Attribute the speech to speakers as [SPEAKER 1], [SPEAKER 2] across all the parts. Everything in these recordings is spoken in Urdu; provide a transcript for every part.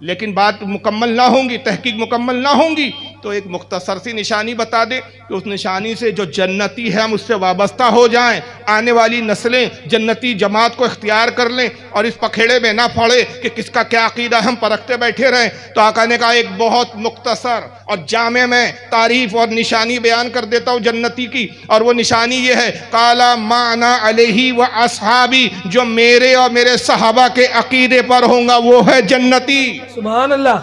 [SPEAKER 1] لیکن بات مکمل نہ ہوں گی، تحقیق مکمل نہ ہوں گی، تو ایک مختصر سی نشانی بتا دے کہ اس نشانی سے جو جنتی ہے ہم اس سے وابستہ ہو جائیں، آنے والی نسلیں جنتی جماعت کو اختیار کر لیں اور اس پکھیڑے میں نہ پڑے کہ کس کا کیا عقیدہ ہم پرکھتے بیٹھے رہیں۔ تو آقا نے کہا ایک بہت مختصر اور جامع میں تعریف اور نشانی بیان کر دیتا ہوں جنتی کی، اور وہ نشانی یہ ہے، قالا مانا علیہ و اصحابی، جو میرے اور میرے صحابہ کے عقیدے پر ہوں گا وہ ہے جنتی۔
[SPEAKER 2] سبحان اللہ،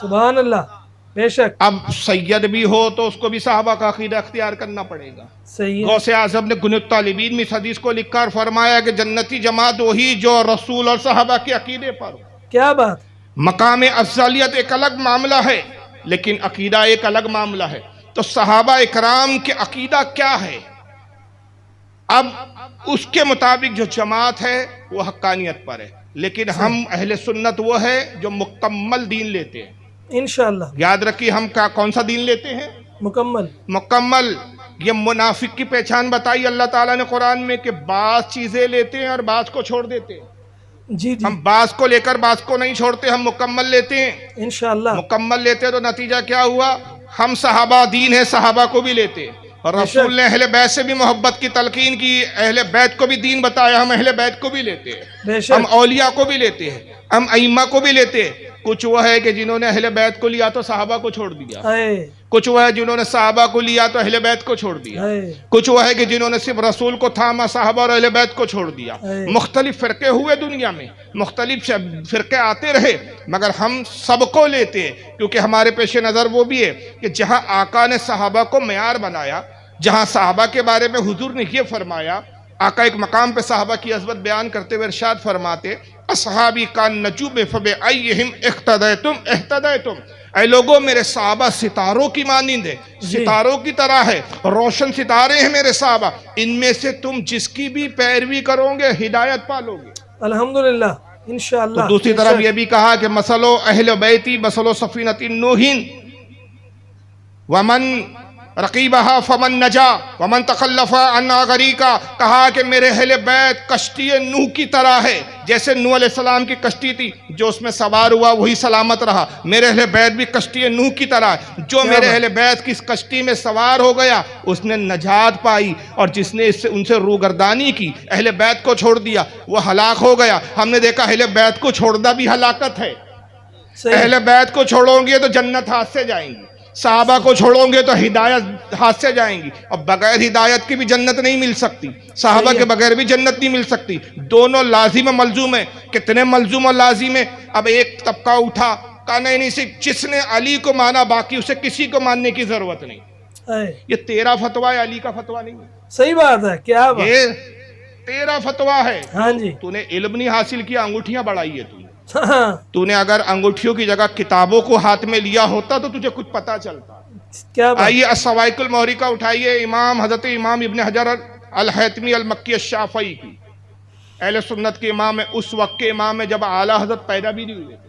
[SPEAKER 2] سبحان اللہ، بے شک
[SPEAKER 1] اب سید بھی ہو تو اس کو بھی صحابہ کا عقیدہ اختیار کرنا پڑے گا۔
[SPEAKER 2] صحیح ہے۔
[SPEAKER 1] غوث اعظم نے گنہ الطالبین میں اس حدیث کو لکھ کر فرمایا کہ جنتی جماعت وہی جو رسول اور صحابہ کے عقیدے پر ہو۔
[SPEAKER 2] کیا بات،
[SPEAKER 1] مقام افضلیت ایک الگ معاملہ ہے لیکن عقیدہ ایک الگ معاملہ ہے۔ تو صحابہ اکرام کے عقیدہ کیا ہے؟ اب اس کے مطابق جو جماعت ہے وہ حقانیت پر ہے، لیکن ہم اہل سنت وہ ہے جو مکمل دین لیتے ہیں۔
[SPEAKER 2] انشاءاللہ
[SPEAKER 1] یاد رکھیے ہم کون سا دین لیتے ہیں؟
[SPEAKER 2] مکمل۔
[SPEAKER 1] مکمل۔ یہ منافق کی پہچان بتائی اللہ تعالیٰ نے قرآن میں کہ بعض چیزیں لیتے ہیں اور بعض کو چھوڑ دیتے ہیں۔
[SPEAKER 2] جی جی،
[SPEAKER 1] ہم بعض کو لے کر بعض کو نہیں چھوڑتے، ہم مکمل لیتے ہیں۔
[SPEAKER 2] انشاءاللہ
[SPEAKER 1] مکمل لیتے ہیں تو نتیجہ کیا ہوا؟ ہم صحابہ دین ہے، صحابہ کو بھی لیتے ہیں، اور رسول نے اہل بیت سے بھی محبت کی تلقین کی، اہل بیت کو بھی دین بتایا، ہم اہل بیت کو بھی لیتے ہیں،
[SPEAKER 2] بے
[SPEAKER 1] ہم
[SPEAKER 2] شک،
[SPEAKER 1] اولیاء کو بھی لیتے ہیں، ہم ائمہ کو بھی لیتے ہیں۔ کچھ وہ ہے کہ جنہوں نے اہل بیت کو لیا تو صحابہ کو چھوڑ دیا،
[SPEAKER 2] اے
[SPEAKER 1] کچھ وہ ہے جنہوں نے صحابہ کو لیا تو اہل بیت کو چھوڑ دیا،
[SPEAKER 2] اے
[SPEAKER 1] کچھ وہ ہے کہ جنہوں نے صرف رسول کو تھاما، صحابہ اور اہل بیت کو چھوڑ دیا۔ مختلف فرقے ہوئے دنیا میں، مختلف فرقے آتے رہے، مگر ہم سب کو لیتے ہیں، کیونکہ ہمارے پیش نظر وہ بھی ہے کہ جہاں آقا نے صحابہ کو معیار بنایا، جہاں صحابہ کے بارے میں حضور نے یہ فرمایا، آقا ایک مقام پہ صحابہ کی عظمت بیان کرتے ہوئے ارشاد فرماتے، اصحابی کان نجوم فبأیہم اقتدیتم اہتدیتم، اے لوگوں میرے صحابہ ستاروں کی مانند ہے، ستاروں کی طرح ہے، روشن ستارے ہیں میرے صحابہ، ان میں سے تم جس کی بھی پیروی کرو گے ہدایت پالو گے۔
[SPEAKER 2] الحمدللہ، انشاءاللہ۔
[SPEAKER 1] تو دوسری طرف یہ بھی کہا کہ مثلو اہل بیتی مثلو سفینۃ نوح ومن رقیبہا فمن نجا ومن تخلف عنہا غریقا، کہا کہ میرے اہل بیت کشتی نوح کی طرح ہے، جیسے نوح علیہ السلام کی کشتی تھی، جو اس میں سوار ہوا وہی سلامت رہا، میرے اہل بیت بھی کشتی نوح کی طرح ہے، جو میرے اہل بیت کی اس کشتی میں سوار ہو گیا اس نے نجات پائی، اور جس نے ان سے روگردانی کی، اہل بیت کو چھوڑ دیا، وہ ہلاک ہو گیا۔ ہم نے دیکھا اہل بیت کو چھوڑنا بھی ہلاکت ہے، اہل بیت کو چھوڑو گے تو جنت ہاتھ سے جائیں گی، صحابہ کو چھوڑو گے تو ہدایت ہاتھ سے جائیں گی، اور بغیر ہدایت کی بھی جنت نہیں مل سکتی، صحابہ کے بغیر بھی جنت نہیں مل سکتی، دونوں لازم و ملزوم ہیں۔ کتنے ملزوم اور لازم ہیں؟ اب ایک طبقہ اٹھا، کہا نہیں صرف جس نے علی کو مانا باقی اسے کسی کو ماننے کی ضرورت نہیں۔ یہ تیرا فتویٰ ہے، علی کا فتویٰ نہیں ہے،
[SPEAKER 2] صحیح بات ہے، کیا بات،
[SPEAKER 1] یہ تیرا فتویٰ ہے۔
[SPEAKER 2] ہاں جی،
[SPEAKER 1] تو نے علم نہیں حاصل کیا، انگوٹھیاں بڑھائی ہے تو نے۔
[SPEAKER 2] ہاں
[SPEAKER 1] تو نے اگر انگوٹھیوں کی جگہ کتابوں کو ہاتھ میں لیا ہوتا تو تجھے کچھ پتا چلتا۔
[SPEAKER 2] کیا بات،
[SPEAKER 1] آئیے الصواعق المحرقہ اٹھائیے، حضرت امام ابن حجر الہیتمی المکی الشافعی کی، اہل سنت کے امام ہے، اس وقت کے امام ہے جب اعلیٰ حضرت پیدا بھی نہیں ہوئے تھے،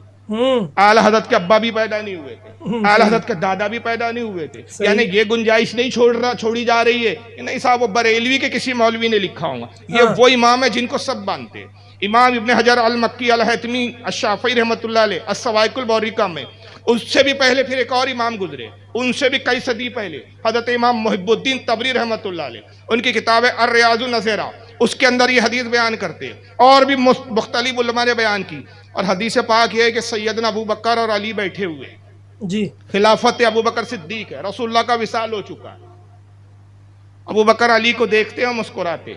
[SPEAKER 1] اعلیٰ حضرت کے ابا بھی پیدا نہیں ہوئے تھے، اعلیٰ حضرت کے دادا بھی پیدا نہیں ہوئے تھے، یعنی یہ گنجائش نہیں چھوڑی جا رہی ہے کہ نہیں صاحب وہ بریلوی کے کسی مولوی نے لکھا ہوگا، یہ وہ امام ہے جن کو سب مانتے ہیں۔ امام ابن حجر المکی الہیتمی الشافعی رحمۃ اللہ علیہ الصواعق المحرقہ میں، اس سے بھی پہلے پھر ایک اور امام گزرے، ان سے بھی کئی صدی پہلے، حضرت امام محب الدین طبری رحمۃ اللہ علیہ، ان کی کتاب ہے الریاض النظیرہ، اس کے اندر یہ حدیث بیان کرتے ہیں، اور بھی مختلف علماء نے بیان کی، اور حدیث پاک یہ ہے کہ سیدنا ابو بکر اور علی بیٹھے ہوئے،
[SPEAKER 2] جی
[SPEAKER 1] خلافت ابو بکر صدیق ہے، رسول اللہ کا وصال ہو چکا ہے، ابو بکر علی کو دیکھتے ہیں مسکراتے،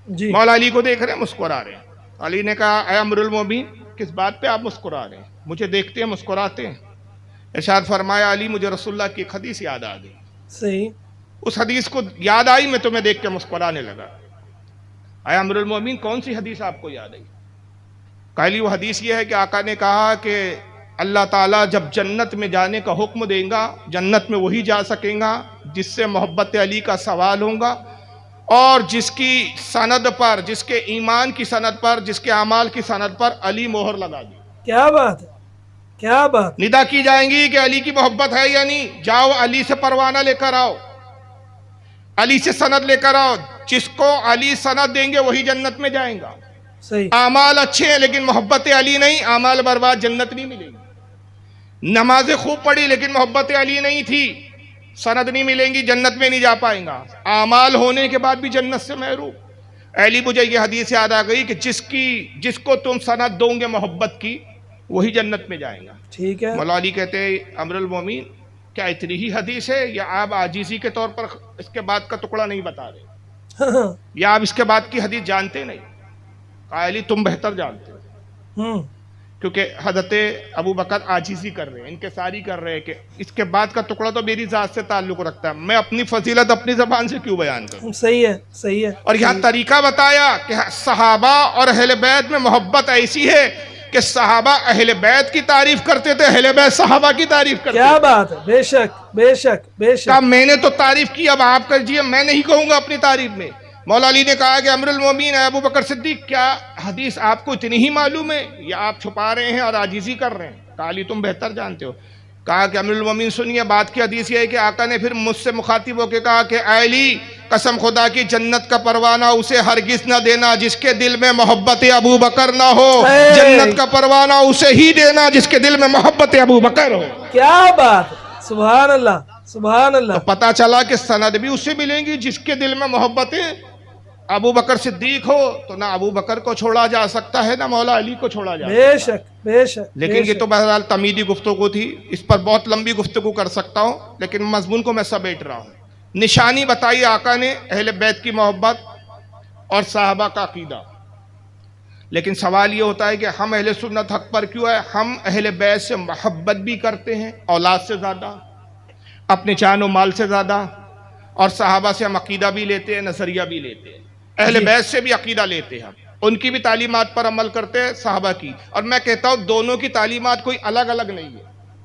[SPEAKER 2] جی،
[SPEAKER 1] مولا علی کو دیکھ رہے ہیں مسکرا رہے ہیں، علی نے کہا اے امیر المومنین کس بات پہ آپ مسکرا رہے ہیں؟ مجھے دیکھتے ہیں مسکراتے ہیں۔ ارشاد فرمایا علی مجھے رسول اللہ کی ایک حدیث یاد آ گئی،
[SPEAKER 2] صحیح،
[SPEAKER 1] اس حدیث کو یاد آئی میں تمہیں دیکھ کے مسکرانے لگا۔ اے امیر المومنین کون سی حدیث آپ کو یاد آئی؟ کہلی وہ حدیث یہ ہے کہ آقا نے کہا کہ اللہ تعالیٰ جب جنت میں جانے کا حکم دیں گا، جنت میں وہی جا سکیں گا جس سے محبت علی کا سوال ہوگا، اور جس کی سند پر، جس کے ایمان کی سند پر، جس کے اعمال کی سند پر علی مہر لگا دی۔
[SPEAKER 2] کیا بات ہے، کیا بات،
[SPEAKER 1] ندا کی جائیں گی کہ علی کی محبت ہے یا نہیں، جاؤ علی سے پروانہ لے کر آؤ، علی سے سند لے کر آؤ، جس کو علی سند دیں گے وہی جنت میں جائیں گا۔
[SPEAKER 2] صحیح،
[SPEAKER 1] اعمال اچھے ہیں لیکن محبت علی نہیں، اعمال برباد، جنت نہیں ملے گی۔ نمازیں خوب پڑھی لیکن محبت علی نہیں تھی، سند نہیں ملیں گی، جنت میں نہیں جا پائیں گا، اعمال ہونے کے بعد بھی جنت سے محروم۔ علی مجھے یہ حدیث یاد آ گئی کہ جس کو تم سند دو گے محبت کی وہی جنت میں جائیں گا۔
[SPEAKER 2] ٹھیک ہے۔
[SPEAKER 1] مولا علی کہتے ہیں امر المومنین کیا اتنی ہی حدیث ہے یا آپ عاجزی کے طور پر اس کے بعد کا ٹکڑا نہیں بتا رہے، یا آپ اس کے بعد کی حدیث جانتے نہیں؟ کہا علی تم بہتر جانتے ہو، کیونکہ حضرت ابو بکر عاجزی کر رہے ہیں، انکساری کر رہے ہیں کہ اس کے بعد کا ٹکڑا تو میری ذات سے تعلق رکھتا ہے، میں اپنی فضیلت اپنی زبان سے کیوں بیان کروں؟
[SPEAKER 2] صحیح ہے، صحیح ہے۔
[SPEAKER 1] اور یہاں طریقہ بتایا کہ صحابہ اور اہل بیت میں محبت ایسی ہے کہ صحابہ اہل بیت کی تعریف کرتے تھے، اہل بیت صحابہ کی تعریف کرتے
[SPEAKER 2] کیا بات ہے، بے شک بے شک بے شک۔
[SPEAKER 1] کہا میں نے تو تعریف کی، اب آپ کیجئے، میں نہیں کہوں گا اپنی تعریف میں۔ مولا علی نے کہا کہ امر المومنین ابو بکر صدیق کیا حدیث آپ کو اتنی ہی معلوم ہے یا آپ چھپا رہے ہیں اور عاجزی کر رہے ہیں؟ کہا علی تم بہتر جانتے ہو۔ کہا کہ امر المومنین سنیے، بات کی حدیث یہ ہے کہ آقا نے پھر مجھ سے مخاطب ہو کے کہا کہ اے علی قسم خدا کی جنت کا پروانہ اسے ہرگز نہ دینا جس کے دل میں محبت ابو بکر نہ ہو، جنت کا پروانہ اسے ہی دینا جس کے دل میں محبت ابو بکر ہو۔
[SPEAKER 2] کیا بات ہے، سبحان اللہ سبحان اللہ۔
[SPEAKER 1] پتا چلا کہ سند بھی اسے ملیں گی جس کے دل میں محبت ابو بکر صدیق ہو، تو نہ ابو بکر کو چھوڑا جا سکتا ہے نہ مولا علی کو چھوڑا جا سکتا ہے۔
[SPEAKER 2] بے شک بے شک۔
[SPEAKER 1] لیکن یہ تو بہرحال تمیدی گفتگو تھی، اس پر بہت لمبی گفتگو کر سکتا ہوں لیکن مضمون کو میں سمیٹ رہا ہوں۔ نشانی بتائی آقا نے اہل بیت کی محبت اور صحابہ کا عقیدہ، لیکن سوال یہ ہوتا ہے کہ ہم اہل سنت حق پر کیوں ہے؟ ہم اہل بیت سے محبت بھی کرتے ہیں اولاد سے زیادہ، اپنے جان و مال سے زیادہ، اور صحابہ سے ہم عقیدہ بھی لیتے ہیں، نظریہ بھی لیتے ہیں، اہل بیت سے بھی عقیدہ لیتے ہیں، ان کی بھی تعلیمات پر عمل کرتے ہیں، صحابہ کی، اور میں کہتا ہوں دونوں کی تعلیمات کوئی الگ الگ نہیں ہے،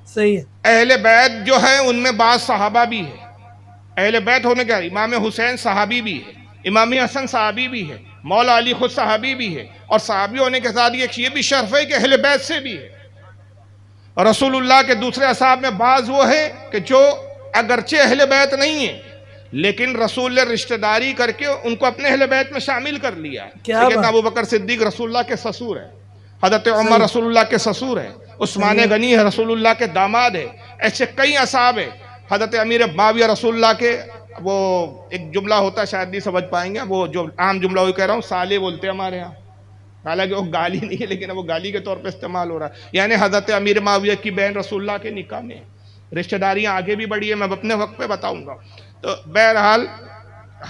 [SPEAKER 2] صحیح ہے۔
[SPEAKER 1] اہل بیت جو ہے ان میں بعض صحابہ بھی ہے، اہل بیت ہونے کا امام حسین صحابی بھی ہے، امام حسن صحابی بھی ہے، مولا علی خود صحابی بھی ہے، اور صحابی ہونے کے ساتھ یہ بھی شرف ہے کہ اہل بیت سے بھی ہے۔ اور رسول اللہ کے دوسرے اصحاب میں بعض وہ ہے کہ جو اگرچہ اہل بیت نہیں ہیں لیکن رسول نے رشتہ داری کر کے ان کو اپنے اہل بیت میں شامل کر لیا ہے۔ سیدنا ابو بکر صدیق رسول اللہ کے سسور ہے، حضرت عمر رسول اللہ کے سسور ہے، عثمان غنی ہے رسول اللہ کے داماد ہے، ایسے کئی اصحاب ہیں، حضرت امیر معاویہ رسول اللہ کے، وہ ایک جملہ ہوتا ہے شاید نہیں سمجھ پائیں گے، وہ جو عام جملہ وہی کہہ رہا ہوں، سالے بولتے ہیں ہمارے ہاں، حالانکہ وہ گالی نہیں ہے لیکن وہ گالی کے طور پہ استعمال ہو رہا ہے، یعنی حضرت امیر معاویہ کی بہن رسول اللہ کے نکاح میں، رشتہ داریاں آگے بھی بڑھی ہیں، میں اپنے وقت پہ بتاؤں گا۔ تو بہرحال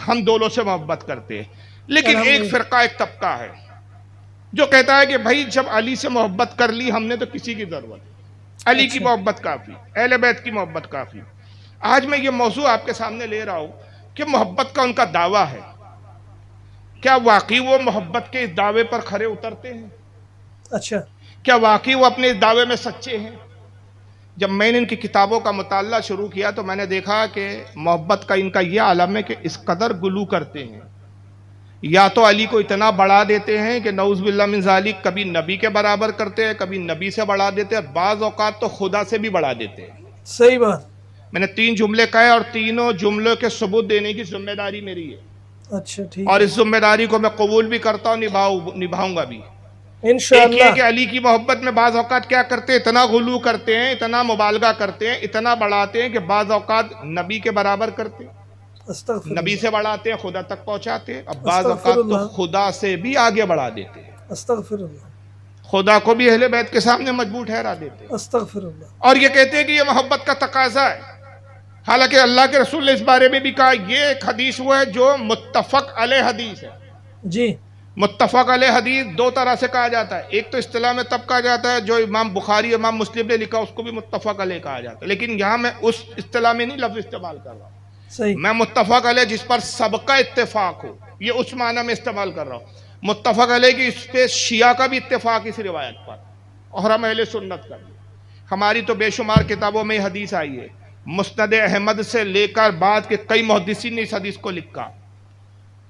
[SPEAKER 1] ہم دونوں سے محبت کرتے ہیں، لیکن ایک فرقہ ایک طبقہ ہے جو کہتا ہے کہ بھائی جب علی سے محبت کر لی ہم نے تو کسی کی ضرورت، علی کی محبت کافی، اہل بیت کی محبت کافی۔ آج میں یہ موضوع آپ کے سامنے لے رہا ہوں کہ محبت کا ان کا دعویٰ ہے، کیا واقعی وہ محبت کے اس دعوے پر کھرے اترتے ہیں؟
[SPEAKER 2] اچھا،
[SPEAKER 1] کیا واقعی وہ اپنے اس دعوے میں سچے ہیں؟ جب میں نے ان کی کتابوں کا مطالعہ شروع کیا تو میں نے دیکھا کہ محبت کا ان کا یہ عالم ہے کہ اس قدر گلو کرتے ہیں، یا تو علی کو اتنا بڑھا دیتے ہیں کہ نعوذ باللہ من ذالک، کبھی نبی کے برابر کرتے ہیں، کبھی نبی سے بڑھا دیتے ہیں، اور بعض اوقات تو خدا سے بھی بڑھا دیتے ہیں۔
[SPEAKER 2] صحیح بات۔
[SPEAKER 1] میں نے 3 جملے کہے اور تینوں جملوں کے ثبوت دینے کی ذمہ داری میری ہے،
[SPEAKER 2] اچھا ٹھیک،
[SPEAKER 1] اور اس ذمہ داری کو میں قبول بھی کرتا ہوں، نبھاؤں گا بھی۔ ایک
[SPEAKER 2] انشاءاللہ۔
[SPEAKER 1] یہ کہ علی کی محبت میں بعض اوقات کیا کرتے ہیں، اتنا غلو کرتے ہیں، اتنا مبالغہ کرتے ہیں، اتنا بڑھاتے ہیں کہ بعض اوقات نبی کے برابر کرتے ہیں،
[SPEAKER 2] استغفر
[SPEAKER 1] نبی سے بڑھاتے ہیں، خدا تک پہنچاتے ہیں، اور بعض
[SPEAKER 2] استغفر
[SPEAKER 1] اوقات تو
[SPEAKER 2] اللہ،
[SPEAKER 1] خدا سے بھی آگے بڑھا دیتے ہیں،
[SPEAKER 2] استغفر اللہ،
[SPEAKER 1] خدا کو بھی اہل بیت کے سامنے مجبور ٹھہرا دیتے ہیں،
[SPEAKER 2] استغفر اللہ۔
[SPEAKER 1] اور یہ کہتے ہیں کہ یہ محبت کا تقاضا ہے، حالانکہ اللہ کے رسول نے اس بارے میں بھی کہا، یہ ایک حدیث وہ ہے جو متفق علیہ حدیث ہے۔
[SPEAKER 2] جی،
[SPEAKER 1] متفق علیہ حدیث 2 طرح سے کہا جاتا ہے، ایک تو اصطلاح میں تب کہا جاتا ہے جو امام بخاری امام مسلم نے لکھا اس کو بھی متفق علیہ کہا جاتا ہے، لیکن یہاں میں اس اصطلاح میں نہیں لفظ استعمال کر رہا ہوں،
[SPEAKER 2] صحیح،
[SPEAKER 1] میں متفق علیہ جس پر سب کا اتفاق ہو، یہ اس معنی میں استعمال کر رہا ہوں، متفق علیہ کی اس پہ شیعہ کا بھی اتفاق اس روایت پر، اور ہم اہل سنت کا بھی، ہماری تو بے شمار کتابوں میں یہ حدیث آئی ہے، مسند احمد سے لے کر بعد کے کئی محدثین نے اس حدیث کو لکھا،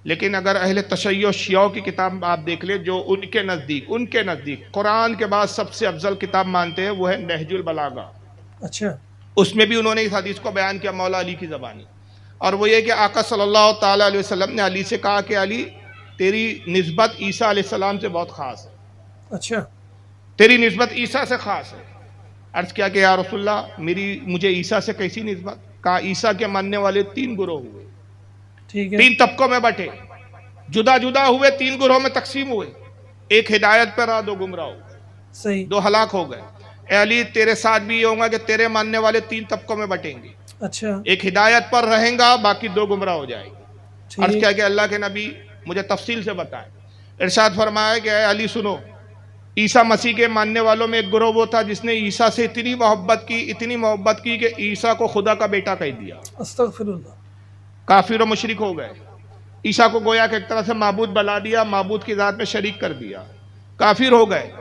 [SPEAKER 1] لیکن اگر اہل تشیع شیعوں کی کتاب آپ دیکھ لیں جو ان کے نزدیک قرآن کے بعد سب سے افضل کتاب مانتے ہیں وہ ہے نہج البلاغہ،
[SPEAKER 2] اچھا،
[SPEAKER 1] اس میں بھی انہوں نے اس حدیث کو بیان کیا مولا علی کی زبانی، اور وہ یہ کہ آقا صلی اللہ تعالیٰ علیہ وسلم نے علی سے کہا کہ علی تیری نسبت عیسیٰ علیہ السلام سے بہت خاص ہے،
[SPEAKER 2] اچھا،
[SPEAKER 1] تیری نسبت عیسیٰ سے خاص ہے، عرض کیا کہ یا رسول اللہ مجھے عیسیٰ سے کیسی نسبت؟ کہا عیسیٰ کے ماننے والے 3 گروہ ہوئے،
[SPEAKER 2] ٹھیک ہے
[SPEAKER 1] 3 طبقوں میں بٹے، جدا جدا ہوئے، 3 گروہوں میں تقسیم ہوئے، ایک ہدایت پر رہا، 2 گمراہ ہو گئے،
[SPEAKER 2] صحیح
[SPEAKER 1] 2 ہلاک ہو گئے۔ اے علی تیرے ساتھ بھی یہ ہوگا کہ تیرے ماننے والے 3 طبقوں میں بٹیں گے،
[SPEAKER 2] اچھا
[SPEAKER 1] ایک ہدایت پر رہیں گا، باقی 2 گمراہ ہو جائیں گے۔ عرض
[SPEAKER 2] ٹھیک
[SPEAKER 1] کیا کہ اللہ کے نبی مجھے تفصیل سے بتائیں۔ ارشاد فرمایا کہ اے علی سنو، عیسیٰ مسیح کے ماننے والوں میں ایک گروہ وہ تھا جس نے عیسیٰ سے اتنی محبت کی کہ عیسیٰ کو خدا کا بیٹا کہہ دیا،
[SPEAKER 2] استغفر اللہ
[SPEAKER 1] کافر و مشرک ہو گئے، عیسیٰ کو گویا کہ ایک طرح سے معبود بنا دیا، معبود کی ذات میں شریک کر دیا، کافر ہو گئے۔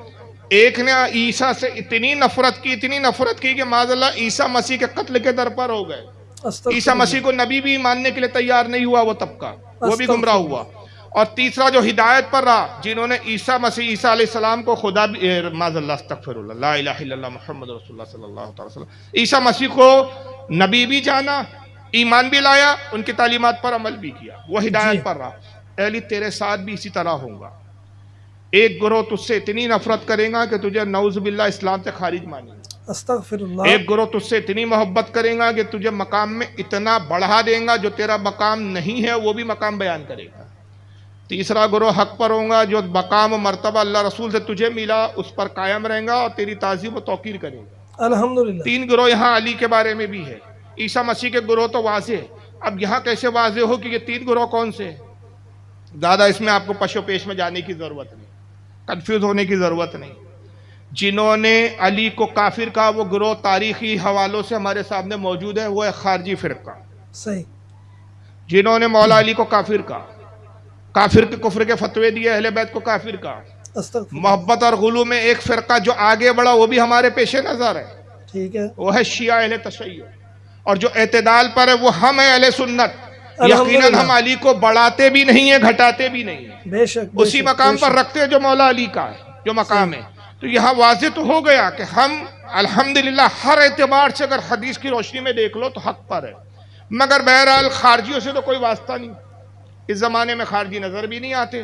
[SPEAKER 1] ایک نے عیسیٰ سے اتنی نفرت کی کہ معاذ اللہ عیسیٰ مسیح کے قتل کے در پر ہو گئے۔
[SPEAKER 2] استغفر
[SPEAKER 1] عیسیٰ
[SPEAKER 2] اللہ
[SPEAKER 1] مسیح کو نبی بھی ماننے کے لیے تیار نہیں ہوا، وہ طبقہ وہ بھی
[SPEAKER 2] استغفر
[SPEAKER 1] گمراہ ہوا۔ اور تیسرا جو ہدایت پر رہا، جنہوں نے عیسیٰ علیہ السلام کو خدا بھی معاذ اللہ استغفر اللہ لا الہ الا اللہ محمد رسول اللہ صلی اللہ علیہ وسلم، عیسیٰ مسیح کو نبی بھی جانا، ایمان بھی لایا، ان کی تعلیمات پر عمل بھی کیا، وہ ہدایت پر رہا۔ اے علی تیرے ساتھ بھی اسی طرح ہوگا، ایک گروہ تجھ سے اتنی نفرت کرے گا کہ تجھے نعوذ باللہ اسلام سے خارج مانیں گے،
[SPEAKER 2] استغفر اللہ
[SPEAKER 1] ایک گروہ تجھ سے اتنی محبت کرے گا کہ تجھے مقام میں اتنا بڑھا دیں گا جو تیرا مقام نہیں ہے وہ بھی مقام بیان کرے گا، تیسرا گروہ حق پر ہوگا جو مقام و مرتبہ اللہ رسول سے تجھے ملا اس پر قائم رہے گا اور تیری تعظیم و توقیر کرے گا۔
[SPEAKER 2] الحمدللہ
[SPEAKER 1] 3 گروہ یہاں علی کے بارے میں بھی ہے، عیسیٰ مسیح کے گروہ تو واضح ہے، اب یہاں کیسے واضح ہو کہ یہ 3 گروہ کون سے ہیں؟ زیادہ اس میں آپ کو پش و پیش میں جانے کی ضرورت نہیں، کنفیوز ہونے کی ضرورت نہیں۔ جنہوں نے علی کو کافر کہا وہ گروہ تاریخی حوالوں سے ہمارے سامنے موجود ہے، وہ ہے خارجی فرقہ۔
[SPEAKER 2] صحیح
[SPEAKER 1] جنہوں نے مولا علی کو کافر کہا، کافر کے کفر کے فتوے دیے، اہل بیت کو کافر کہا،
[SPEAKER 2] استغفر
[SPEAKER 1] محبت اور غلو میں ایک فرقہ جو آگے بڑھا وہ بھی ہمارے پیش نظر ہے،
[SPEAKER 2] ٹھیک ہے
[SPEAKER 1] وہ ہے شیعہ اہل تشیع، اور جو اعتدال پر ہے وہ ہم ہیں اہل سنت۔
[SPEAKER 2] الحمدللہ۔
[SPEAKER 1] یقیناً ہم علی کو بڑھاتے بھی نہیں ہیں، گھٹاتے بھی نہیں ہیں،
[SPEAKER 2] بے شک بے
[SPEAKER 1] اسی
[SPEAKER 2] شک،
[SPEAKER 1] مقام
[SPEAKER 2] بے
[SPEAKER 1] پر
[SPEAKER 2] شک۔
[SPEAKER 1] رکھتے ہیں جو مولا علی کا ہے، جو مقام ہے۔ تو یہاں واضح تو ہو گیا کہ ہم الحمدللہ ہر اعتبار سے اگر حدیث کی روشنی میں دیکھ لو تو حق پر ہے، مگر بہرحال خارجیوں سے تو کوئی واسطہ نہیں، اس زمانے میں خارجی نظر بھی نہیں آتے۔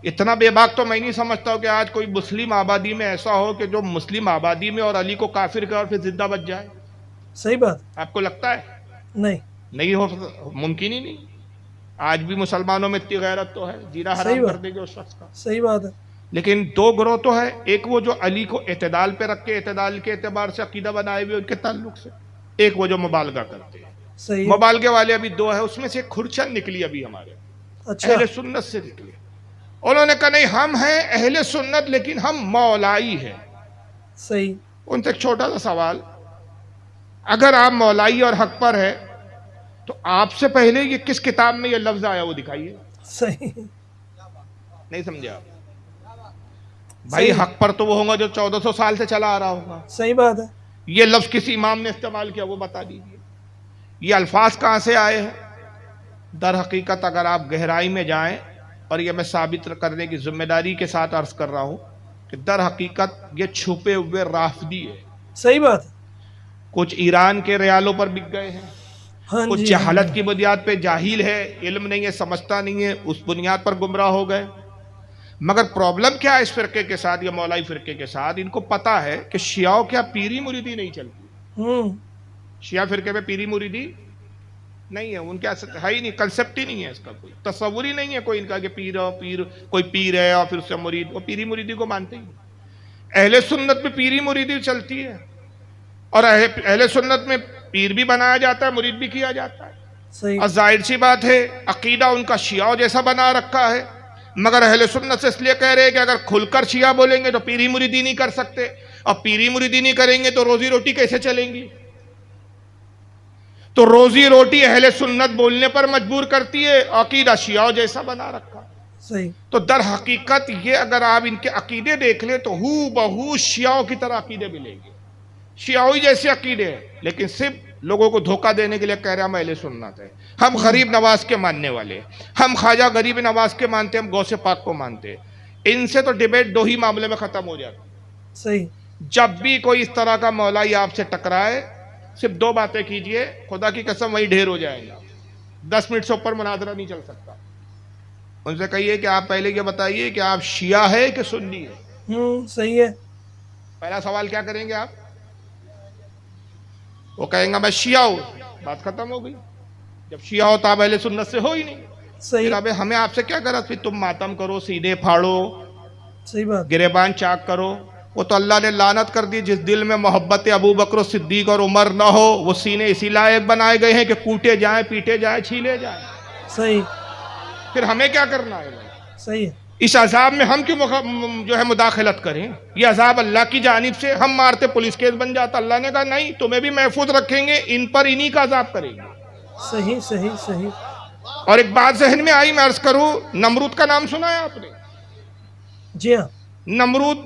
[SPEAKER 1] اتنا بے باک تو میں نہیں سمجھتا ہوں کہ آج کوئی مسلم آبادی میں ایسا ہو کہ جو مسلم آبادی میں اور علی کو کافر کر اور پھر زندہ بچ جائے،
[SPEAKER 2] صحیح بات
[SPEAKER 1] آپ کو لگتا ہے؟
[SPEAKER 2] نہیں
[SPEAKER 1] ہو ممکن ہی نہیں۔ آج بھی مسلمانوں میں اتنی غیرت تو ہے، جینا
[SPEAKER 2] صحیح
[SPEAKER 1] حرام
[SPEAKER 2] بات،
[SPEAKER 1] کر دے گے اس شخص کا۔
[SPEAKER 2] صحیح بات ہے
[SPEAKER 1] لیکن 2 گروہ تو ہے، ایک وہ جو علی کو اعتدال پہ رکھ کے اعتدال کے اعتبار سے عقیدہ بنائے ہوئے ان کے تعلق سے، ایک وہ جو مبالغہ کرتے ہیں۔
[SPEAKER 2] صحیح
[SPEAKER 1] مبالغے والے ابھی 2 ہے، اس میں سے ایک کھرچن نکلی ابھی ہمارے
[SPEAKER 2] اچھا
[SPEAKER 1] اہل سنت سے نکلی، انہوں نے کہا نہیں ہم ہیں اہل سنت لیکن ہم مولائی ہیں۔
[SPEAKER 2] صحیح
[SPEAKER 1] ان سے ایک چھوٹا سا سوال، اگر آپ مولائی اور حق پر ہے تو آپ سے پہلے یہ کس کتاب میں یہ لفظ آیا وہ دکھائیے،
[SPEAKER 2] صحیح
[SPEAKER 1] نہیں سمجھے آپ؟ بھائی حق پر تو وہ ہوگا جو 1400 سال سے چلا آ رہا ہوگا،
[SPEAKER 2] صحیح بات ہے
[SPEAKER 1] یہ لفظ کسی امام نے استعمال کیا وہ بتا دیجئے، یہ الفاظ کہاں سے آئے ہیں؟ در حقیقت اگر آپ گہرائی میں جائیں، اور یہ میں ثابت کرنے کی ذمہ داری کے ساتھ عرض کر رہا ہوں کہ در حقیقت یہ چھپے ہوئے رافضی ہے،
[SPEAKER 2] صحیح بات ہے
[SPEAKER 1] کچھ ایران کے ریالوں پر بک گئے ہیں،
[SPEAKER 2] ہاں
[SPEAKER 1] کچھ
[SPEAKER 2] جی
[SPEAKER 1] جہالت کی بنیاد پہ جاہل ہے، علم نہیں ہے، سمجھتا نہیں ہے، اس بنیاد پر گمراہ ہو گئے۔ مگر پرابلم کیا ہے اس فرقے کے ساتھ یا مولائی فرقے کے ساتھ؟ ان کو پتا ہے کہ شیعوں کیا پیری مریدی نہیں چلتی، شیعہ فرقے میں پیری مریدی نہیں ہے، ان کے ہے ہی نہیں، کنسپٹ ہی نہیں ہے، اس کا کوئی تصور ہی نہیں ہے کوئی ان کا کہ پیر کوئی پیر ہے اور پھر اس سے مرید، وہ پیری مریدی کو مانتے ہی نہیں۔ اہل سنت میں پیری مریدی چلتی ہے، اور اہل سنت میں پیر بھی بنایا جاتا ہے، مرید بھی کیا جاتا ہے،
[SPEAKER 2] صحیح
[SPEAKER 1] اور ظاہر سی بات ہے عقیدہ ان کا شیعہ جیسا بنا رکھا ہے، مگر اہل سنت سے اس لیے کہہ رہے ہیں کہ اگر کھل کر شیعہ بولیں گے تو پیری مریدی نہیں کر سکتے، اور پیری مریدی نہیں کریں گے تو روزی روٹی کیسے چلیں گی؟ تو روزی روٹی اہل سنت بولنے پر مجبور کرتی ہے، عقیدہ شیعہ جیسا بنا رکھا۔
[SPEAKER 2] صحیح
[SPEAKER 1] تو در حقیقت یہ اگر آپ ان کے عقیدے دیکھ لیں تو ہو بہو شیعوں کی طرح عقیدے ملیں گے، شیعوی جیسے عقیدے ہیں، لیکن صرف لوگوں کو دھوکہ دینے کے لیے کہہ رہے ہیں ہم اہل سنت ہیں، ہم غریب نواز کے ماننے والے، ہم خواجہ غریب نواز کے مانتے، ہم غوث پاک کو مانتے۔ ان سے تو ڈیبیٹ 2 ہی معاملے میں ختم ہو جاتی۔
[SPEAKER 2] صحیح
[SPEAKER 1] جب بھی کوئی اس طرح کا مولائی آپ سے ٹکرائے صرف 2 باتیں کیجئے، خدا کی قسم وہی ڈھیر ہو جائے گا، 10 منٹ سے اوپر مناظرہ نہیں چل سکتا۔ ان سے کہیے کہ آپ پہلے یہ بتائیے کہ آپ شیعہ ہے کہ سنی ہے؟
[SPEAKER 2] صحیح ہے
[SPEAKER 1] پہلا سوال کیا کریں گے آپ؟ وہ کہیں گا میں شیعہ ہوں، بات ختم ہو گئی. جب شیعہ ہو تو آپ اہل سنت سے ہو ہی نہیں.
[SPEAKER 2] صحیح
[SPEAKER 1] پھر اب ہمیں آپ سے کیا غرض؟ پھر تم ماتم کرو، سینے پھاڑو،
[SPEAKER 2] صحیح بات.
[SPEAKER 1] گریبان چاک کرو. وہ تو اللہ نے لعنت کر دی. جس دل میں محبت ابو بکر و صدیق اور عمر نہ ہو، وہ سینے اسی لائق بنائے گئے ہیں کہ کوٹے جائیں، پیٹے جائیں، چھیلے جائیں.
[SPEAKER 2] صحیح
[SPEAKER 1] پھر ہمیں کیا کرنا ہے؟
[SPEAKER 2] صحیح ہے.
[SPEAKER 1] اس عذاب میں ہم کیوں جو ہے مداخلت کریں؟ یہ عذاب اللہ کی جانب سے. ہم مارتے پولیس کیس بن جاتا. اللہ نے کہا نہیں، تمہیں بھی محفوظ رکھیں گے، ان پر انہی کا عذاب کریں گے.
[SPEAKER 2] صحیح صحیح صحیح.
[SPEAKER 1] اور ایک بات ذہن میں آئی، میں عرض کروں، نمرود کا نام سنا ہے آپ نے؟
[SPEAKER 2] جی ہاں.
[SPEAKER 1] نمرود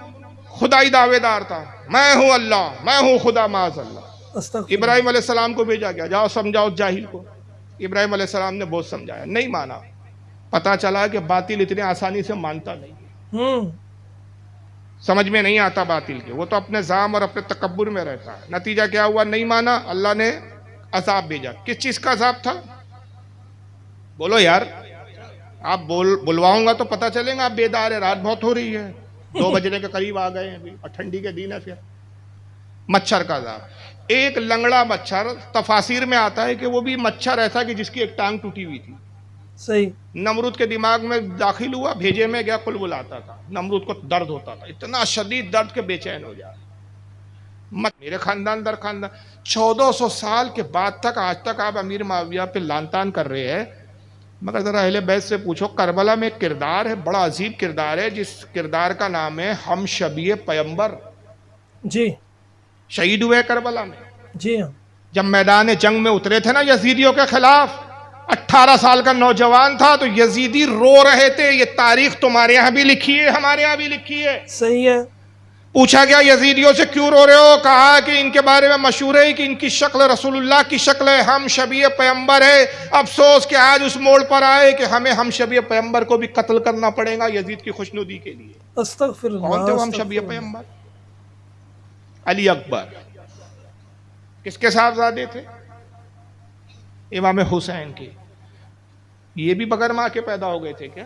[SPEAKER 1] خدائی دعوے دار تھا. میں ہوں اللہ، میں ہوں خدا معاذ اللہ.
[SPEAKER 2] استغفر.
[SPEAKER 1] ابراہیم علیہ السلام کو بھیجا گیا، جاؤ سمجھاؤ جاہل کو. ابراہیم علیہ السلام نے بہت سمجھایا، نہیں مانا. پتا چلا کہ باطل اتنے آسانی سے مانتا نہیں، سمجھ میں نہیں آتا باطل کے. وہ تو اپنے زعم اور اپنے تکبر میں رہتا ہے. نتیجہ کیا ہوا؟ نہیں مانا. اللہ نے عذاب بھیجا. کس چیز کا عذاب تھا؟ بولو یار. آپ بلواؤں گا تو پتا چلے گا آپ بیدار ہے. رات بہت ہو رہی ہے، 2 بجنے کے قریب آ گئے ہیں ابھی، اور ٹھنڈی کے دن ہے. پھر مچھر کا عذاب. ایک لنگڑا مچھر، تفاسیر میں آتا ہے کہ وہ بھی مچھر ایسا کہ جس کی ایک ٹانگ ٹوٹی ہوئی تھی.
[SPEAKER 2] صحیح.
[SPEAKER 1] نمرود کے دماغ میں داخل ہوا، بھیجے میں گیا، کل بلاتا تھا. نمرود کو درد ہوتا تھا، اتنا شدید درد کہ بے چین ہو جائے. میرے خاندان در خاندان 1400 سال کے بعد تک آج تک آپ امیر معاویہ پہ لان تان کر رہے ہیں. مگر ذرا اہل بیت سے پوچھو، کربلا میں ایک کردار ہے، بڑا عجیب کردار ہے، جس کردار کا نام ہے ہم شبیہ پیمبر.
[SPEAKER 2] جی.
[SPEAKER 1] شہید ہوئے کربلا میں.
[SPEAKER 2] جی ہاں.
[SPEAKER 1] جب میدان جنگ میں اترے تھے نا یزیدیوں کے خلاف، 18 سال کا نوجوان تھا، تو یزیدی رو رہے تھے. یہ تاریخ تمہارے یہاں بھی لکھی ہے، ہمارے یہاں بھی لکھی ہے.
[SPEAKER 2] صحیح ہے.
[SPEAKER 1] پوچھا گیا یزیدیوں سے کیوں رو رہے ہو؟ کہا کہ ان کے بارے میں مشہور ہے کہ ان کی شکل رسول اللہ کی شکل ہے، ہم شبیہ پیمبر ہے. افسوس کہ آج اس موڑ پر آئے کہ ہمیں ہم شبیہ پیمبر کو بھی قتل کرنا پڑے گا یزید کی خوشنودی کے لیے.
[SPEAKER 2] استغفر اللہ.
[SPEAKER 1] کون تھے وہ ہم
[SPEAKER 2] استغفر
[SPEAKER 1] شبیہ
[SPEAKER 2] اللہ.
[SPEAKER 1] پیمبر؟ علی اکبر. کس کے صاحبزادے تھے؟ امام حسین کے. یہ بھی بغیر ماں کے پیدا ہو گئے تھے کیا؟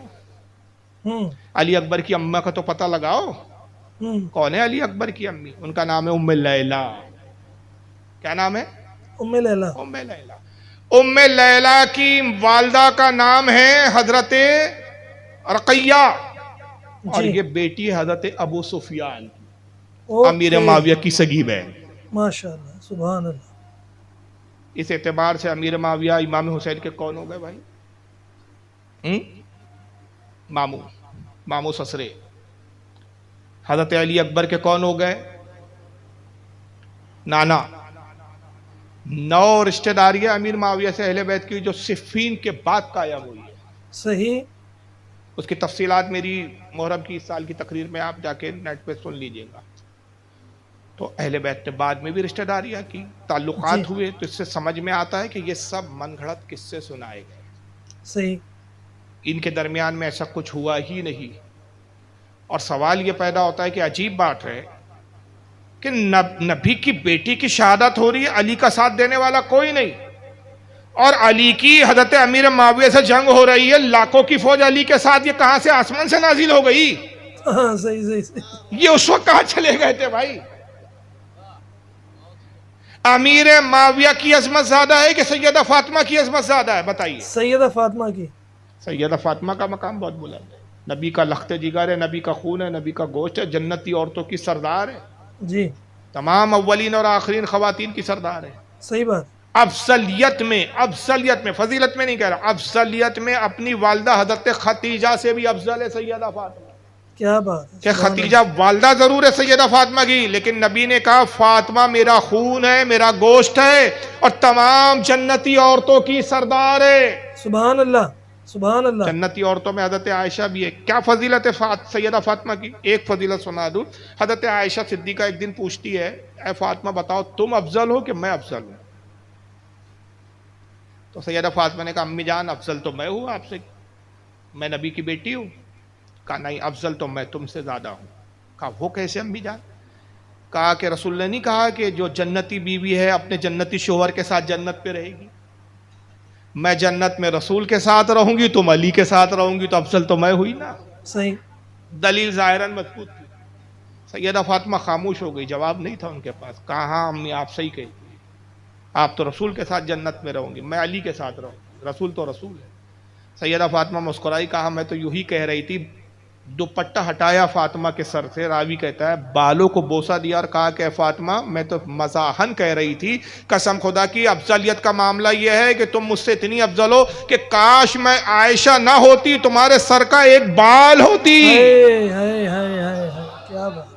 [SPEAKER 1] علی اکبر کی اماں کا تو پتہ لگاؤ. کون ہے علی اکبر کی امی؟ ان کا نام ہے ام لیلہ. کیا نام ہے؟
[SPEAKER 2] ام لیلہ.
[SPEAKER 1] ام لیلہ. ام لیلہ کی والدہ کا نام ہے حضرت رقیہ، اور یہ بیٹی ہے حضرت ابو سفیان، امیر معاویہ کی سگی بہن.
[SPEAKER 2] ماشاء اللہ، سبحان اللہ.
[SPEAKER 1] اس اعتبار سے امیر معاویہ امام حسین کے کون ہو گئے بھائی؟ مامو سسرے. حضرت علی اکبر کے کون ہو گئے؟ نانا. 9 رشتہ داریاں امیر معاویہ سے اہل بیت کی جو صفین کے بعد قائم ہوئی ہے.
[SPEAKER 2] صحیح.
[SPEAKER 1] اس کی تفصیلات میری محرم کی اس سال کی تقریر میں آپ جا کے نیٹ پہ سن لیجئے گا. تو اہل بیت نے بعد میں بھی رشتہ داریاں کی، تعلقات ہوئے. تو اس سے سمجھ میں آتا ہے کہ یہ سب من گھڑت قصے سنائے گئے.
[SPEAKER 2] صحیح.
[SPEAKER 1] ان کے درمیان میں ایسا کچھ ہوا ہی نہیں. اور سوال یہ پیدا ہوتا ہے کہ عجیب بات ہے کہ نبی کی بیٹی کی شہادت ہو رہی ہے، علی کا ساتھ دینے والا کوئی نہیں. اور علی کی حضرت امیر معاویہ سے جنگ ہو رہی ہے، لاکھوں کی فوج علی کے ساتھ. یہ کہاں سے آسمان سے نازل ہو گئی؟
[SPEAKER 2] ہاں صحیح صحیح صحیح.
[SPEAKER 1] یہ اس وقت کہاں چلے گئے تھے بھائی؟ امیر معاویہ کی عظمت زیادہ ہے کہ سیدہ فاطمہ کی عظمت زیادہ ہے؟ بتائیے.
[SPEAKER 2] سیدہ فاطمہ کی.
[SPEAKER 1] سیدہ فاطمہ کا مقام بہت بلند ہے. نبی کا لخت جگر ہے، نبی کا خون ہے، نبی کا گوشت ہے، جنتی عورتوں کی سردار ہے.
[SPEAKER 2] جی.
[SPEAKER 1] تمام اولین اور آخرین خواتین کی سردار ہے.
[SPEAKER 2] صحیح بات.
[SPEAKER 1] افضلیت میں، فضیلت میں نہیں کہہ رہا، افضلیت میں اپنی والدہ حضرت خدیجہ سے بھی افضل ہے سیدہ فاطمہ.
[SPEAKER 2] کیا بات ہے.
[SPEAKER 1] کہ خدیجہ والدہ ضرور ہے سیدہ فاطمہ کی، لیکن نبی نے کہا فاطمہ میرا خون ہے، میرا گوشت ہے، اور تمام جنتی عورتوں کی سردار ہے.
[SPEAKER 2] سبحان اللہ، سبحان اللہ.
[SPEAKER 1] جنتی عورتوں میں حضرت عائشہ بھی ہے. کیا فضیلت ہے سیدہ فاطمہ کی؟ ایک فضیلت سنا دوں. حضرت عائشہ صدیقہ ایک دن پوچھتی ہے، اے فاطمہ بتاؤ تم افضل ہو کہ میں افضل ہوں؟ تو سیدہ فاطمہ نے کہا امی جان افضل تو میں ہوں آپ سے، میں نبی کی بیٹی ہوں. کہا نہیں، افضل تو میں تم سے زیادہ ہوں. کہا وہ کیسے امی جان؟ کہا کہ رسول اللہ نے نہیں کہا کہ جو جنتی بیوی ہے اپنے جنتی شوہر کے ساتھ جنت پہ رہے گی؟ میں جنت میں رسول کے ساتھ رہوں گی، تم علی کے ساتھ رہوں گی، تو افضل تو میں ہوئی نا.
[SPEAKER 2] صحیح.
[SPEAKER 1] دلیل ظاہراً مضبوط تھی. سیدہ فاطمہ خاموش ہو گئی، جواب نہیں تھا ان کے پاس. کہا ہاں امی آپ صحیح کہی. آپ تو رسول کے ساتھ جنت میں رہوں گی، میں علی کے ساتھ رہوں گی، رسول تو رسول ہے۔ سیدہ فاطمہ مسکرائی، کہا میں تو یوں ہی کہہ رہی تھی۔ دوپٹہ ہٹایا فاطمہ کے سر سے، راوی کہتا ہے بالوں کو بوسہ دیا اور کہا کہ فاطمہ میں تو مزاحن کہہ رہی تھی، قسم خدا کی افضلیت کا معاملہ یہ ہے کہ تم مجھ سے اتنی افضل ہو کہ کاش میں عائشہ نہ ہوتی، تمہارے سر کا ایک بال ہوتی۔
[SPEAKER 2] ہائے ہائے ہائے ہائے ہائے، کیا بات!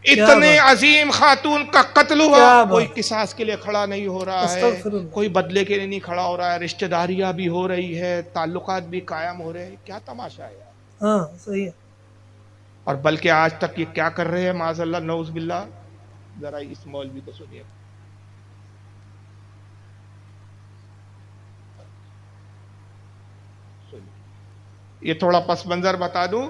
[SPEAKER 1] اتنے عظیم خاتون کا قتل ہوا،
[SPEAKER 2] کیا بات!
[SPEAKER 1] کوئی قصاص کے لیے کھڑا نہیں ہو رہا ہے،
[SPEAKER 2] استغفر اللہ۔
[SPEAKER 1] کوئی بدلے کے لیے نہیں کھڑا ہو رہا ہے، رشتہ داریاں بھی ہو رہی ہے، تعلقات بھی قائم ہو رہے ہیں، کیا تماشا ہے یار۔
[SPEAKER 2] ہاں صحیح ہے۔
[SPEAKER 1] اور بلکہ آج تک یہ کیا کر رہے ہیں معاذ اللہ نعوذ باللہ، ذرا اس مولوی کو سنیے۔ یہ تھوڑا پس منظر بتا دوں،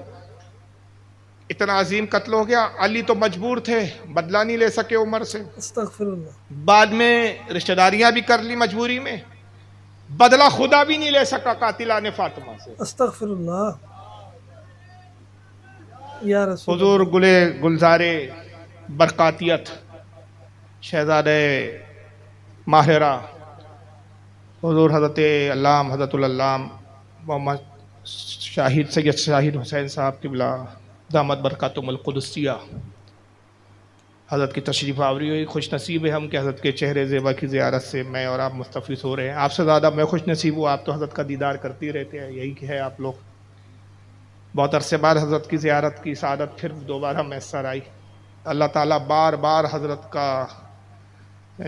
[SPEAKER 1] اتنا عظیم قتل ہو گیا، علی تو مجبور تھے، بدلہ نہیں لے سکے عمر سے،
[SPEAKER 2] استغفر اللہ۔
[SPEAKER 1] بعد میں رشتہ داریاں بھی کر لی مجبوری میں، بدلہ خدا بھی نہیں لے سکا قاتلان فاطمہ سے۔
[SPEAKER 2] استغفر اللہ یا رسول
[SPEAKER 1] حضور گلزارے برکاتیت شہزادہ ماہرہ حضور حضرت علام حضرت العلام محمد شاہد سید شاہد حسین صاحب قبلہ دامت برکاتہم القدسیہ، حضرت کی تشریف آوری ہوئی۔ خوش نصیب ہے ہم کہ حضرت کے چہرے زیبا کی زیارت سے میں اور آپ مستفیض ہو رہے ہیں۔ آپ سے زیادہ میں خوش نصیب ہوں، آپ تو حضرت کا دیدار کرتے رہتے ہیں، یہی کہ ہے آپ لوگ۔ بہت عرصے بعد حضرت کی زیارت کی سعادت پھر دوبارہ میسر آئی۔ اللہ تعالیٰ بار بار حضرت کا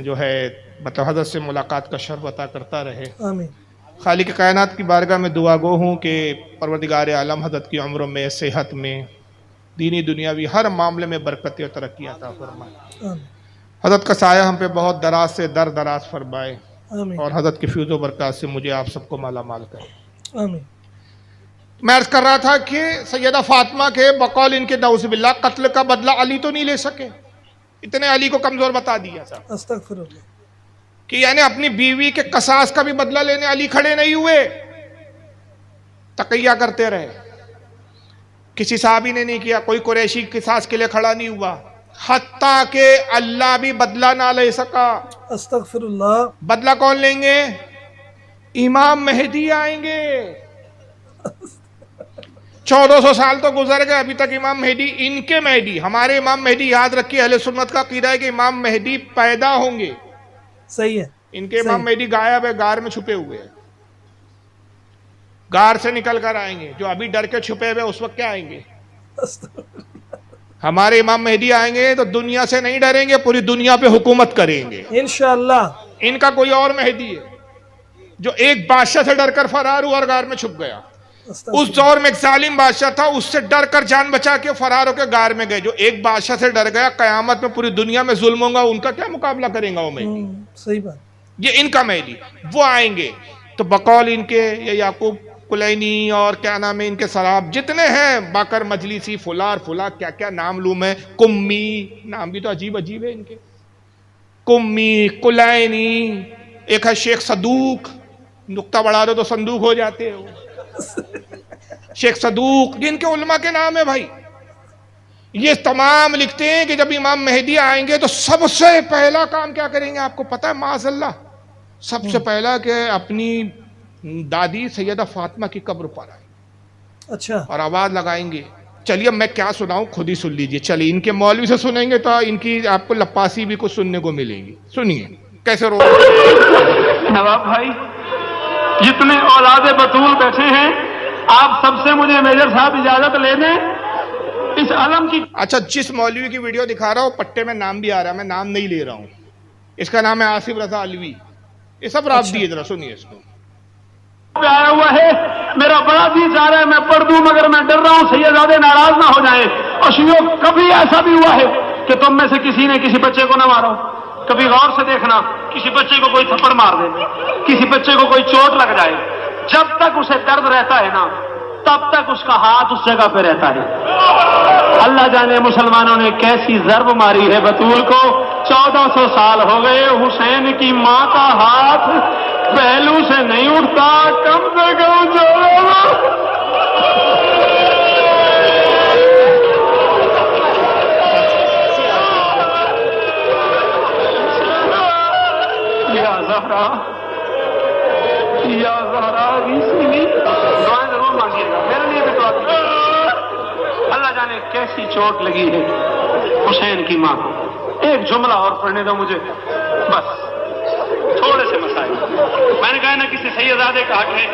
[SPEAKER 1] جو ہے مطلب حضرت سے ملاقات کا شرف عطا کرتا رہے۔
[SPEAKER 2] آمین۔
[SPEAKER 1] خالق کائنات کی بارگاہ میں دعا گو ہوں کہ پروردگار عالم حضرت کی عمروں میں، صحت میں، دینی دنیاوی ہر معاملے میں برکت و ترقی عطا فرمائے۔
[SPEAKER 2] آمین
[SPEAKER 1] حضرت کا سایہ ہم پہ بہت دراز سے دراز فرمائے،
[SPEAKER 2] آمین
[SPEAKER 1] اور حضرت کی فیض و برکات سے مجھے آپ سب کو مالا مال کرے۔
[SPEAKER 2] آمین۔
[SPEAKER 1] میں عرض کر رہا تھا کہ سیدہ فاطمہ کے بقول ان کے نعوذ باللہ قتل کا بدلہ علی تو نہیں لے سکے، اتنے علی کو کمزور بتا دیا تھا
[SPEAKER 2] استغفر اللہ۔
[SPEAKER 1] کہ یعنی اپنی بیوی کے قصاص کا بھی بدلہ لینے علی کھڑے نہیں ہوئے، تقیہ کرتے رہے۔ کسی صحابی نے نہیں کیا، کوئی قریشی قصاص کے لیے کھڑا نہیں ہوا، حتیٰ کہ اللہ بھی بدلہ نہ لے سکا۔
[SPEAKER 2] استغفر اللہ۔
[SPEAKER 1] بدلہ کون لیں گے؟ امام مہدی آئیں گے۔ 1400 سال تو گزر گئے، ابھی تک امام مہدی، ان کے مہدی، ہمارے امام مہدی، یاد رکھیے اہل سنت کا عقیدہ ہے کہ امام مہدی پیدا ہوں گے۔
[SPEAKER 2] صحیح ہے۔
[SPEAKER 1] ان کے امام مہدی غائب ہے، غار میں چھپے ہوئے ہیں، غار سے نکل کر آئیں گے۔ جو ابھی ڈر کے چھپے ہوئے اس وقت کیا آئیں گے؟ ہمارے امام مہدی آئیں گے تو دنیا سے نہیں ڈریں گے، پوری دنیا پہ حکومت کریں گے
[SPEAKER 2] انشاءاللہ۔
[SPEAKER 1] ان کا کوئی اور مہدی ہے جو ایک بادشاہ سے ڈر کر فرار ہوا اور غار میں چھپ گیا۔ اس دور میں ایک ظالم بادشاہ تھا، اس سے ڈر کر جان بچا کے فرار ہو کے غار میں گئے۔ جو ایک بادشاہ سے ڈر گیا، قیامت میں پوری دنیا میں ظلم ہوگا، ان کا کیا مقابلہ کریں گا وہ مہدی؟
[SPEAKER 2] صحیح بات۔
[SPEAKER 1] یہ ان کا مہدی، وہ آئیں گے تو بقول ان کے یہ یعقوب کلینی اور کیا نام ہے ان کے سراب جتنے ہیں، باقر مجلسی، فلار فلا، کیا کیا نام لوں میں، کمی، نام بھی تو عجیب عجیب ہے ان کے، کمی، کلینی، ایک ہے شیخ صدوق، نقطہ بڑھا دو تو صندوق ہو جاتے ہو، شیخ صدوق، جن کے علماء کے نام ہے بھائی۔ یہ تمام لکھتے ہیں کہ جب امام مہدی آئیں گے تو سب سے پہلا کام کیا کریں گے آپ کو پتہ ہے معاذ اللہ؟ سب سے پہلا کہ اپنی دادی سیدہ فاطمہ کی قبر پر آئیں
[SPEAKER 2] اچھا،
[SPEAKER 1] اور آواز لگائیں گے۔ چلیے میں کیا سناؤں، خود ہی سن لیجئے۔ چلیے ان کے مولوی سے سنیں گے تو ان کی آپ کو لپاسی بھی کچھ سننے کو ملے گی۔ سنیے کیسے رو
[SPEAKER 3] نواب بھائی، جتنے اولاد بطول بیٹھے ہیں، آپ سب سے مجھے میجر صاحب اجازت لے دیں اس علم کی۔
[SPEAKER 1] اچھا، جس مولوی کی ویڈیو دکھا رہا ہوں پٹے میں نام بھی آ رہا ہے، میں نام نہیں لے رہا ہوں، اس کا نام ہے آصف رضا علوی۔ یہ سب رابط دیئے، ذرا سنیے اس کو۔
[SPEAKER 3] آیا ہوا ہے، میرا بڑا دل چاہ رہا ہے میں پڑھ دوں، مگر میں ڈر رہا ہوں سیدزادے ناراض نہ ہو جائیں۔ اور شیوخ، کبھی ایسا بھی ہوا ہے کہ تم میں سے کسی نے کسی بچے کو نہ مارا ہو؟ کبھی غور سے دیکھنا، کسی بچے کو کوئی تھپڑ مار دے، کسی بچے کو کوئی چوٹ لگ جائے، جب تک اسے درد رہتا ہے نا، تب تک اس کا ہاتھ اس جگہ پہ رہتا ہے۔ اللہ جانے مسلمانوں نے کیسی ضرب ماری ہے بطول کو۔ 1400 سال ہو گئے، حسین کی ماں کا ہاتھ پہلو سے نہیں اٹھتا، کم سے کم زہرا یا زہرا غیثنی. دعائیں ضرور مانگیے گا, میرے لیے بھی دعا کیجیے. اللہ جانے کیسی چوٹ لگی ہے حسین کی ماں کو. ایک جملہ اور پڑھنے دو مجھے بس, تھوڑے سے مسائل. میں نے کہا نا کسی سیدزادے کا حق ہے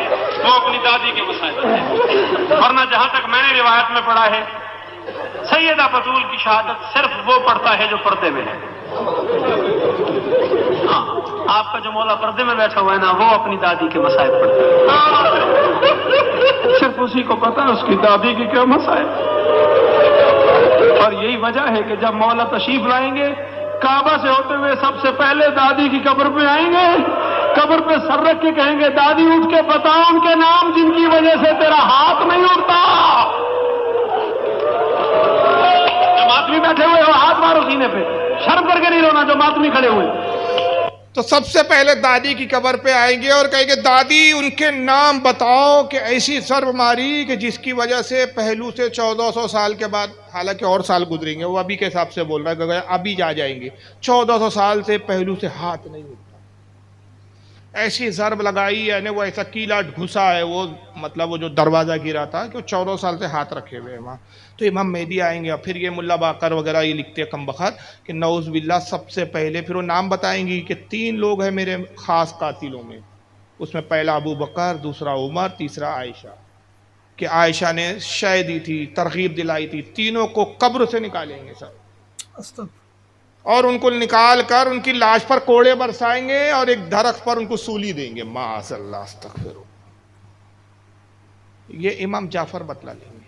[SPEAKER 3] وہ اپنی دادی کے مسائل, ورنہ جہاں تک میں نے روایت میں پڑھا ہے سیدہ بطول کی شہادت صرف وہ پڑھتا ہے جو پردے میں ہے. ہاں, آپ کا جو مولا پردے میں بیٹھا ہوا ہے نا وہ اپنی دادی کے مسائل پڑھتا ہے, صرف اسی کو پتا ہے اس کی دادی کے کیا مسائل. اور یہی وجہ ہے کہ جب مولا تشریف لائیں گے کعبہ سے ہوتے ہوئے سب سے پہلے دادی کی قبر پہ آئیں گے, قبر پہ سر رکھ کے کہیں گے دادی اٹھ کے بتا ان کے نام جن کی وجہ سے تیرا ہاتھ نہیں اٹھتا. جو ماتمی بیٹھے ہوئے ہو ہاتھ مارو سینے پہ, شرم کر کے نہیں رونا جو ماتمی کھڑے ہوئے.
[SPEAKER 1] تو سب سے پہلے دادی کی قبر پہ آئیں گے اور کہیں گے دادی ان کے نام بتاؤ کہ ایسی سر ماری کہ جس کی وجہ سے پہلو سے 1400 سال کے بعد, حالانکہ اور سال گزریں گے, وہ ابھی کے حساب سے بول رہا ہے کہ ابھی جا جائیں گے, 1400 سال سے پہلو سے ہاتھ نہیں اٹھتا. ایسی ضرب لگائی, یعنی وہ ایسا کیلا گھسا ہے وہ, مطلب وہ جو دروازہ گرا تھا کہ وہ 14 سال سے ہاتھ رکھے ہوئے ہیں وہاں. تو امام مہدی آئیں گے اور پھر یہ ملا باقر وغیرہ یہ لکھتے ہیں کم بخت کہ نعوذ باللہ سب سے پہلے پھر وہ نام بتائیں گی کہ 3 لوگ ہیں میرے خاص قاتلوں میں. اس میں پہلا ابو بکر, دوسرا عمر, تیسرا عائشہ, کہ عائشہ نے شے دی تھی, ترغیب دلائی تھی. تینوں کو قبر سے نکالیں گے سر, اور ان کو نکال کر ان کی لاش پر کوڑے برسائیں گے اور ایک درخت پر ان کو سولی دیں گے. معاذ اللہ, استغفر. یہ امام جعفر بتلا لیں گے.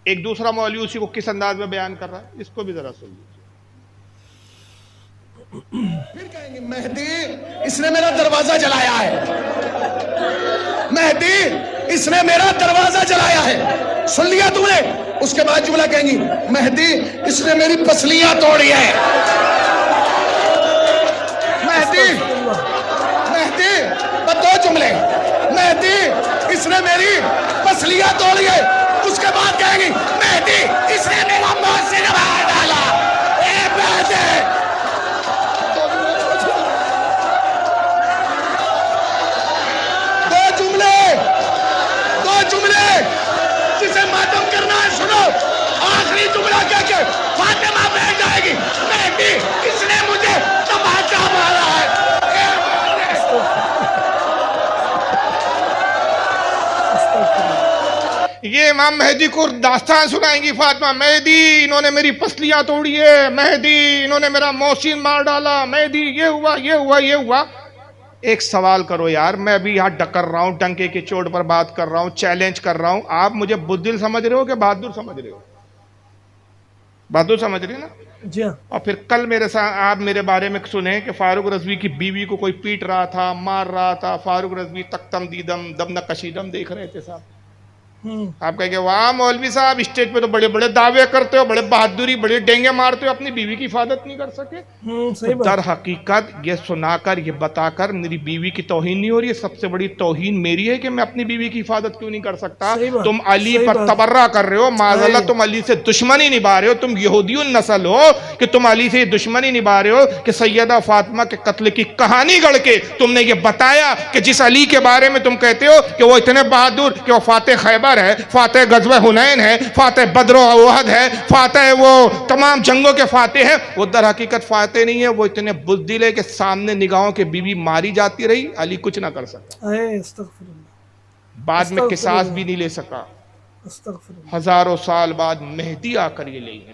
[SPEAKER 1] ایک دوسرا مولوی اسی کو کس انداز میں بیان کر رہا ہے, اس کو بھی ذرا سن لیجیے.
[SPEAKER 4] پھر کہیں گے مہدی اس نے میرا دروازہ جلایا ہے, مہدی اس نے میرا دروازہ جلایا ہے. سن لیا تم نے؟ اس کے بعد جملہ کہیں گی مہدی اس نے میری پسلیاں توڑی ہے. مہدی مہدی دو جملے, مہدی اس نے میری پسلیاں توڑی ہے. اس کے بعد کہیں گی مہدی اس نے میرا محسن مار ڈالا. اے مہدی, دو جملے جسے ماتم کرنا ہے سنو. آخری جملہ کہہ کے فاطمہ بیٹھ جائے گی مہدی اس نے مجھے تماچا مارا ہے.
[SPEAKER 1] یہ امام مہدی کو داستان سنائیں گی فاطمہ, مہدی انہوں نے میری پسلیاں توڑی ہے, مہدی انہوں نے میرا محسن مار ڈالا, مہدی یہ ہوا یہ ہوا یہ ہوا. ایک سوال کرو یار, میں ابھی یہاں ڈکر رہا ہوں, ڈنکے کی چوٹ پر بات کر رہا ہوں, چیلنج کر رہا ہوں, آپ مجھے بزدل سمجھ رہے ہو کہ بہادر سمجھ رہے ہو؟ بہادر سمجھ رہے ہیں نا
[SPEAKER 2] جی ہاں.
[SPEAKER 1] اور پھر کل میرے ساتھ آپ میرے بارے میں سنیں کہ فاروق رضوی کی بیوی کو کوئی پیٹ رہا تھا, مار رہا تھا, فاروق رضوی تختم دیدم دم نقشیدم دیکھ رہے تھے صاحب. آپ کہیں گے واہ مولوی صاحب اسٹیج پہ تو بڑے بڑے دعوے کرتے ہو, بڑے بہادری, بڑے ڈینگے مارتے ہو, اپنی بیوی کی حفاظت نہیں کر سکے. در حقیقت یہ سنا کر یہ بتا کر میری بیوی کی توہین نہیں ہو رہی ہے, سب سے بڑی توہین میری ہے کہ میں اپنی بیوی کی حفاظت کیوں نہیں کر سکتا. تم علی پر تبرہ کر رہے ہو, معاذ اللہ تم علی سے دشمنی نبھا رہے ہو, تم یہودی النسل ہو کہ تم علی سے دشمنی نبھا رہے ہو کہ سیدہ فاطمہ کے قتل کی کہانی گڑھ کے تم نے یہ بتایا کہ جس علی کے بارے میں تم کہتے ہو کہ وہ اتنے بہادر کہ وہ فاتح خیبر ہے, فاتح غزوہ حنین ہے, فاتح بدر و احد ہے, فاتح وہ تمام جنگوں کے فاتح ہیں, وہ در حقیقت فاتح نہیں ہے. وہ اتنے بزدل ہے کہ سامنے نگاہوں کے بیوی ماری جاتی رہی, علی کچھ نہ کر سکا, بعد میں قصاص بھی نہیں لے سکا. ہزاروں سال بعد مہدی آ کر یہ لے گئے.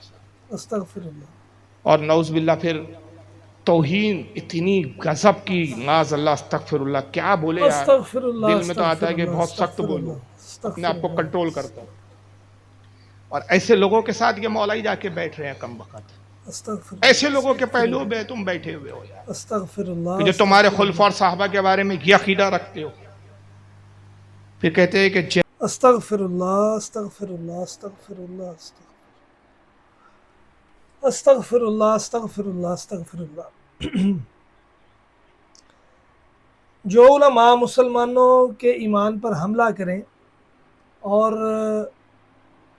[SPEAKER 1] اور نعوذ باللہ پھر توہین اتنی غضب کی, معاذ اللہ استغفر اللہ, کیا بولے یار, دل میں تو آتا ہے کہ بہت سخت بولو, اپنے آپ کو کنٹرول کرتا ہوں. اور ایسے لوگوں کے ساتھ یہ مولا ہی جا کے بیٹھ رہے ہیں کم وقت, ایسے لوگوں کے پہلو میں تم بیٹھے ہوئے ہو یار, کہ جو تمہارے خلفاء اور صحابہ کے بارے میں یہ عقیدہ رکھتے ہو, پھر کہتے ہیں کہ
[SPEAKER 2] استغفر اللہ استغفر اللہ استغفر اللہ استغفر اللہ استغفر اللہ استغفر اللہ. جو علماء مسلمانوں کے ایمان پر حملہ کریں اور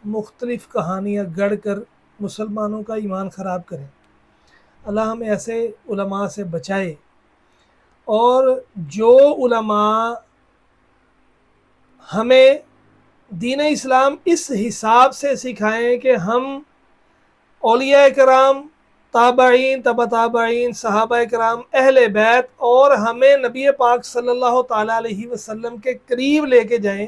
[SPEAKER 2] مختلف کہانیاں گڑھ کر مسلمانوں کا ایمان خراب کریں, اللہ ہمیں ایسے علماء سے بچائے اور جو علماء ہمیں دین اسلام اس حساب سے سکھائیں کہ ہم اولیاء کرام، تابعین، تبع تابعین، صحابہ کرام، اہل بیت اور ہمیں نبی پاک صلی اللہ تعالیٰ علیہ وسلم کے قریب لے کے جائیں،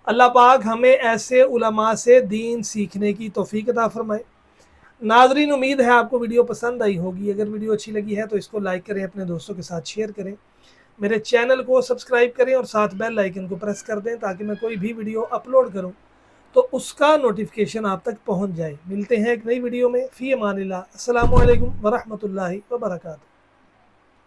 [SPEAKER 2] اللہ پاک ہمیں ایسے علماء سے دین سیکھنے کی توفیق عطا فرمائے۔ ناظرین، امید ہے آپ کو ویڈیو پسند آئی ہوگی۔ اگر ویڈیو اچھی لگی ہے تو اس کو لائک کریں، اپنے دوستوں کے ساتھ شیئر کریں، میرے چینل کو سبسکرائب کریں اور ساتھ بیل آئیکن کو پریس کر دیں تاکہ میں کوئی بھی ویڈیو اپلوڈ کروں تو اس کا نوٹیفیکیشن آپ تک پہنچ جائے۔ ملتے ہیں ایک نئی ویڈیو میں۔ فی امان اللہ۔ السلام علیکم ورحمۃ اللہ وبرکاتہ۔